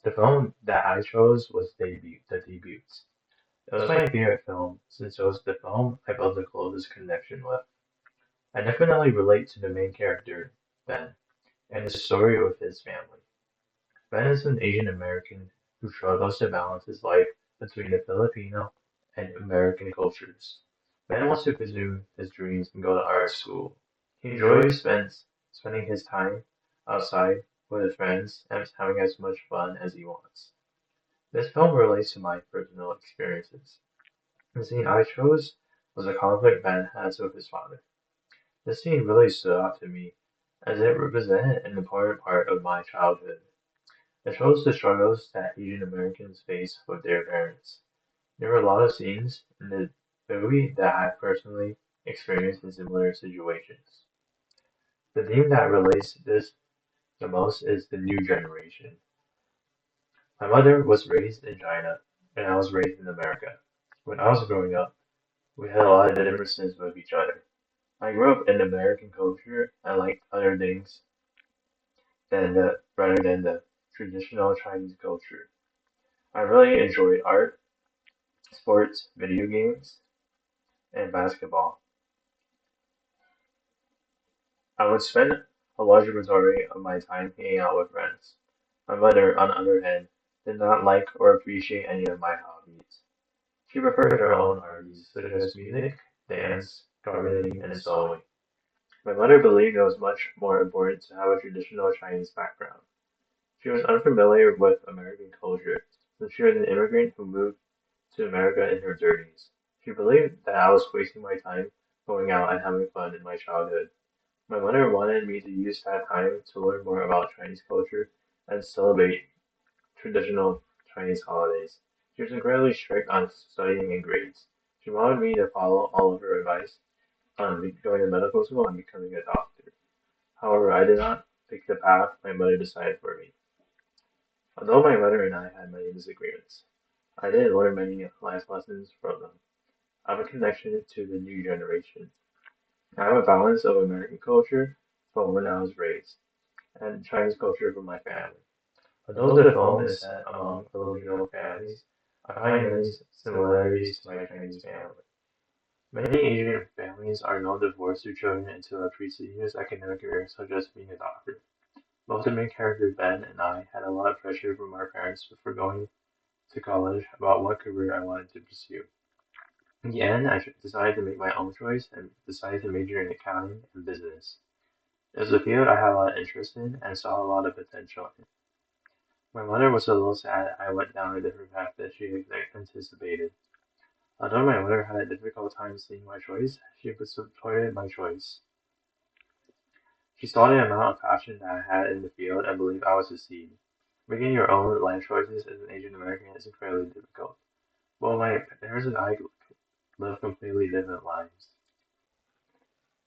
The film that I chose was The Debut. It was my favorite film since it was the film I built the closest connection with. I definitely relate to the main character, Ben, and his story with his family. Ben is an Asian American who struggles to balance his life between the Filipino and American cultures. Ben wants to pursue his dreams and go to art school. He enjoys spending his time outside with his friends and having as much fun as he wants. This film relates to my personal experiences. The scene I chose was a conflict Ben has with his father. This scene really stood out to me as it represented an important part of my childhood. It shows the struggles that Asian Americans face with their parents. There were a lot of scenes in the movie that I personally experienced in similar situations. The theme that relates to this the most is the new generation. My mother was raised in China, and I was raised in America. When I was growing up, we had a lot of differences with each other. I grew up in American culture and liked other things rather than the traditional Chinese culture. I really enjoyed art, sports, video games, and basketball. I would spend a large majority of my time hanging out with friends. My mother, on the other hand, did not like or appreciate any of my hobbies. She preferred her own hobbies, such as music, dance, gardening, and sewing. My mother believed it was much more important to have a traditional Chinese background. She was unfamiliar with American culture, since she was an immigrant who moved to America in her 30s. She believed that I was wasting my time going out and having fun in my childhood. My mother wanted me to use that time to learn more about Chinese culture and celebrate traditional Chinese holidays. She was incredibly strict on studying and grades. She wanted me to follow all of her advice on going to medical school and becoming a doctor. However, I did not pick the path my mother decided for me. Although my mother and I had many disagreements, I did learn many life lessons from them. I have a connection to the new generation. I have a balance of American culture from when I was raised and Chinese culture from my family. Although the film is set among Filipino families, I find many similarities to my Chinese family. Many Asian families are known to force their children into a prestigious academic career such as being a doctor. Both the main character Ben and I had a lot of pressure from our parents before going to college about what career I wanted to pursue. In the end, decided to make my own choice and decided to major in accounting and business. It was a field I had a lot of interest in and saw a lot of potential in. My mother was a little sad I went down a different path that she had anticipated. Although my mother had a difficult time seeing my choice, she supported my choice. She saw the amount of passion that I had in the field and believed I would succeed. Making your own life choices as an Asian American is incredibly difficult. Well, my parents and I live completely different lives.